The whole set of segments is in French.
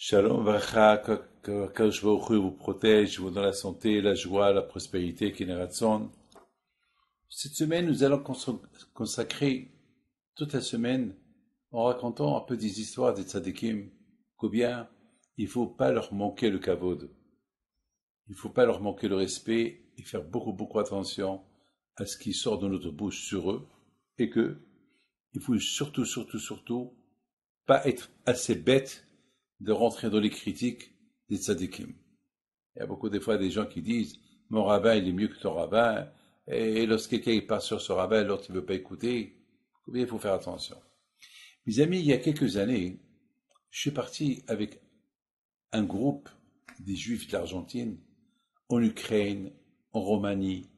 Shalom Vracha, qu'Akadosh Baruch Hu vous protège, vous donne la santé, la joie, la prospérité, Kineratson. Cette semaine, nous allons consacrer toute la semaine en racontant un peu des histoires des tzadikim, combien il ne faut pas leur manquer le kavod, il ne faut pas leur manquer le respect et faire beaucoup attention à ce qui sort de notre bouche sur eux, et que il faut surtout pas être assez bête de rentrer dans les critiques des tzadikim. Il y a beaucoup des fois des gens qui disent mon rabbin il est mieux que ton rabbin, et lorsque quelqu'un part sur ce rabbin, l'autre ne veut pas écouter. Il faut faire attention. Mes amis, il y a quelques années, je suis parti avec un groupe des Juifs d'Argentine en Ukraine, en Roumanie,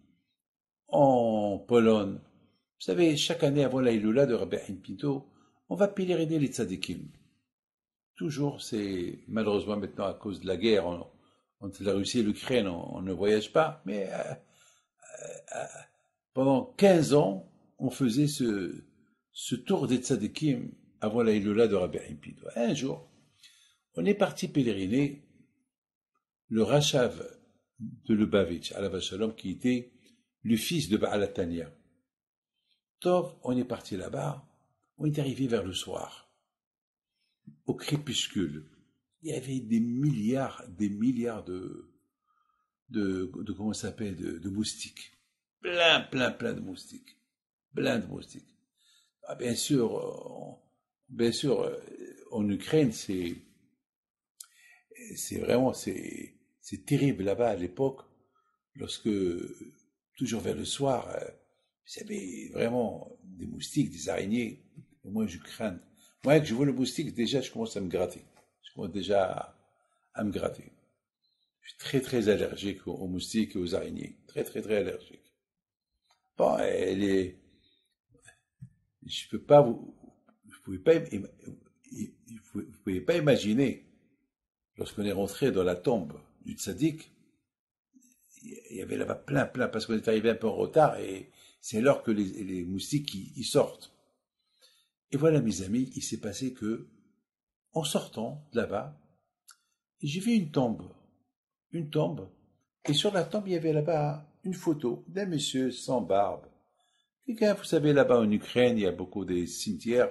en Pologne. Vous savez, chaque année avant la Iloula de Rabbi Haim Pinto, on va pèleriner les tzadikim. Toujours, c'est malheureusement maintenant à cause de la guerre entre la Russie et l'Ukraine, on ne voyage pas, mais pendant 15 ans, on faisait ce tour des tzadikim avant la Iloula de Rabbi Haim Pinto. Un jour, on est parti pèleriner le Rachav de Lubavitch, Alav Shalom, qui était le fils de Baal Tanya. Tov, on est parti là-bas, on est arrivé vers le soir, au crépuscule. Il y avait des milliards de comment ça s'appelle, de moustiques. Plein de moustiques. Plein de moustiques. Ah, bien sûr, en Ukraine, c'est vraiment, c'est terrible là-bas à l'époque, lorsque, toujours vers le soir, vous savez, vraiment, des moustiques, des araignées, et moi je crains. Moi, que je vois le moustique, déjà, je commence à me gratter. Je commence déjà à me gratter. Je suis très allergique aux moustiques et aux araignées. Très allergique. Bon, je peux pas vous pouvez pas imaginer, lorsqu'on est rentré dans la tombe du tzaddik, il y avait là-bas plein, parce qu'on est arrivé un peu en retard et c'est l'heure que les moustiques y sortent. Et voilà, mes amis, il s'est passé que, en sortant de là-bas, j'ai vu une tombe, et sur la tombe, il y avait là-bas une photo d'un monsieur sans barbe. Quelqu'un, vous savez, là-bas en Ukraine, il y a beaucoup de cimetières,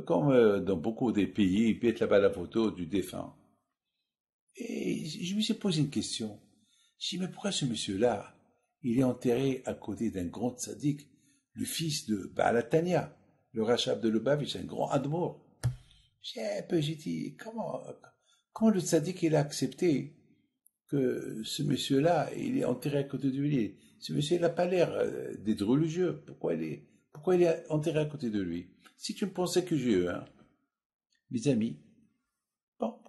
comme dans beaucoup des pays, ils mettent là-bas la photo du défunt. Et je me suis posé une question. Je me dis, mais pourquoi ce monsieur-là, il est enterré à côté d'un grand tzaddik, le fils de Baal Tanya, le Rachab de Lubavitch, un grand admour. J'ai dit, comment le tzaddik il a accepté que ce monsieur-là, il est enterré à côté de lui? Ce monsieur, il n'a pas l'air d'être religieux. Pourquoi il est enterré à côté de lui? Si tu me pensais que j'ai hein, mes amis. Bon.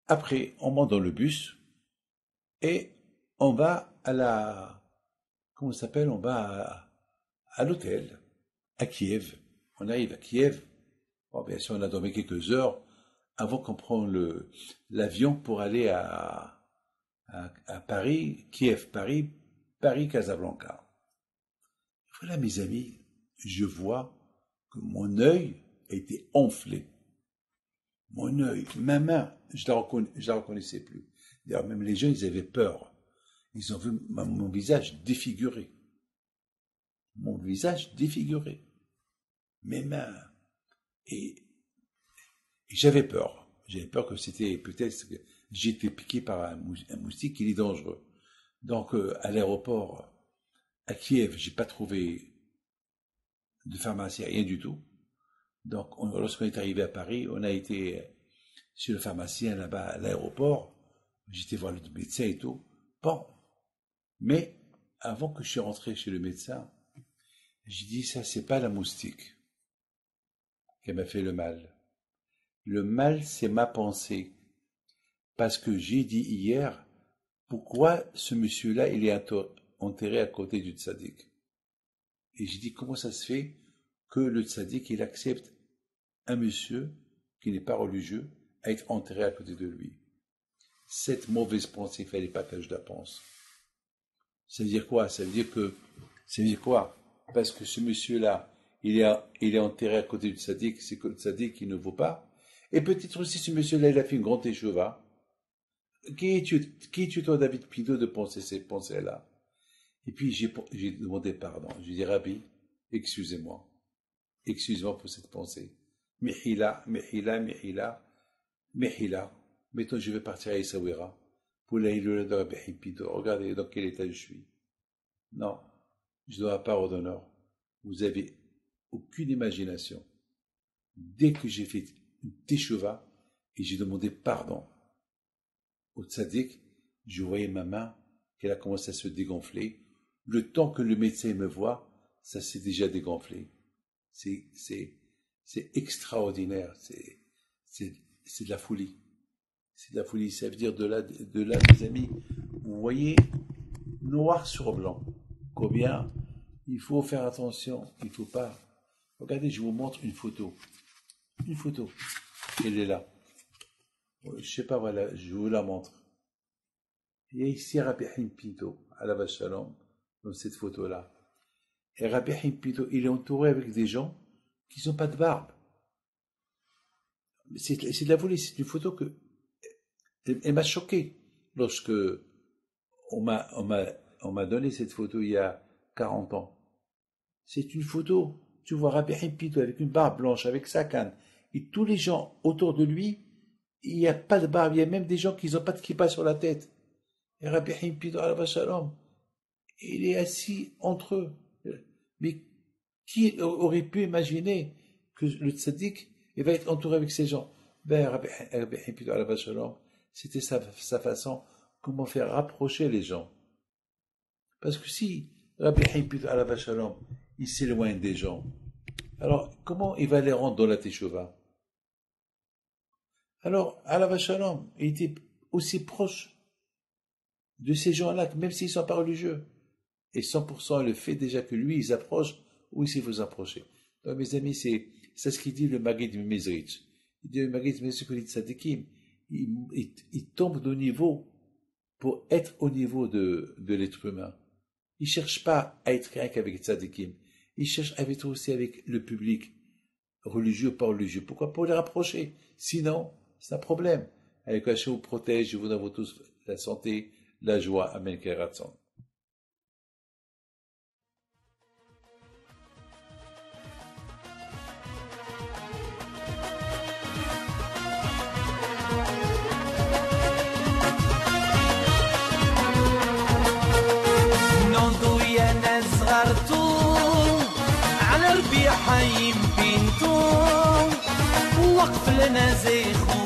Après, on monte dans le bus et on va comment ça s'appelle? On va à l'hôtel, à Kiev. On arrive à Kiev. Bon, bien sûr, on a dormi quelques heures avant qu'on prenne l'avion pour aller à Paris, Kiev, Paris, Casablanca. Voilà, mes amis, je vois que mon œil a été enflé. Mon œil, ma main, je la reconnaissais plus. D'ailleurs, même les gens, ils avaient peur. Ils ont vu mon visage défiguré. Mon visage défiguré. Mes mains. Et j'avais peur. J'avais peur que c'était peut-être que j'étais piqué par un moustique qui est dangereux. Donc, à l'aéroport, à Kiev, j'ai pas trouvé de pharmacie, rien du tout. Donc, lorsqu'on est arrivé à Paris, on a été chez le pharmacien là-bas à l'aéroport. J'étais voir le médecin et tout. Bon. Mais, avant que je suis rentré chez le médecin, j'ai dit, ça, c'est pas la moustique qui m'a fait le mal. Le mal, c'est ma pensée. Parce que j'ai dit hier, pourquoi ce monsieur-là, il est enterré à côté du tzaddik? Et j'ai dit, comment ça se fait que le tzaddik, il accepte un monsieur qui n'est pas religieux à être enterré à côté de lui? Cette mauvaise pensée, il ne fallait pas que je la pense. Ça veut dire quoi? Ça veut dire quoi? Parce que ce monsieur-là, il est enterré à côté du tzaddik, c'est que le tzaddik, il ne vaut pas. Et peut-être aussi ce monsieur-là, il a fait une grande écheva. Qui es-tu toi, David Pidot, de penser ces pensées-là? Et puis j'ai demandé pardon. J'ai dit, Rabbi, excusez-moi. Excuse-moi pour cette pensée. Mihila, Mihila, Mihila, Mihila. Maintenant, je vais partir à Essaouira pour la Hilula de Rabbi Pidot. Regardez dans quel état je suis. Non, je dois pas d'honneur. Vous avez aucune imagination. Dès que j'ai fait une teshuva et j'ai demandé pardon au tzaddik, je voyais ma main qu'elle a commencé à se dégonfler. Le temps que le médecin me voit, ça s'est déjà dégonflé. C'est extraordinaire. C'est de la folie. C'est de la folie. Ça veut dire de là, mes amis, vous voyez, noir sur blanc, combien il faut faire attention. Il ne faut pas. Regardez, je vous montre une photo. Une photo. Elle est là. Je sais pas, voilà, je vous la montre. Il y a ici Rabbi Haim Pinto, à la Shalom, dans cette photo-là. Et Rabbi Haim Pinto, il est entouré avec des gens qui n'ont pas de barbe. C'est de la folie, c'est une photo que elle m'a choqué lorsque on m'a donné cette photo il y a 40 ans. C'est une photo, tu vois Rabbi Haim Pinto avec une barbe blanche, avec sa canne, et tous les gens autour de lui, il n'y a pas de barbe, il y a même des gens qui n'ont pas de kippa sur la tête. Et Rabbi Haim Pinto, alav shalom, il est assis entre eux. Mais qui aurait pu imaginer que le tzaddik va être entouré avec ces gens? Ben, Rabbi Haim Pinto, alav shalom, c'était sa façon, comment faire rapprocher les gens. Parce que si Rabbi Haim Pinto, alav shalom, il s'éloigne des gens, alors comment il va les rendre dans la teshuva? Alors, alav shalom, il était aussi proche de ces gens-là, même s'ils ne sont pas religieux. Et 100% le fait déjà que lui, il s'approche, ou il faut s'approcher. Donc, mes amis, c'est ce qu'il dit le Maggid Mezrich. Il dit le Maggid Mezrich, que les tzadikim, il tombe de niveau pour être au niveau de l'être humain. Il ne cherche pas à être rien qu'avec les tzadikim. Il cherche à être aussi avec le public, religieux ou pas religieux. Pourquoi? Pour les rapprocher. Sinon, c'est un problème. Avec Hachem vous protège, je vous donne tous la santé, la joie. Amen. Keratzon. على ربيع حيم بنتو وقف لنا زي خو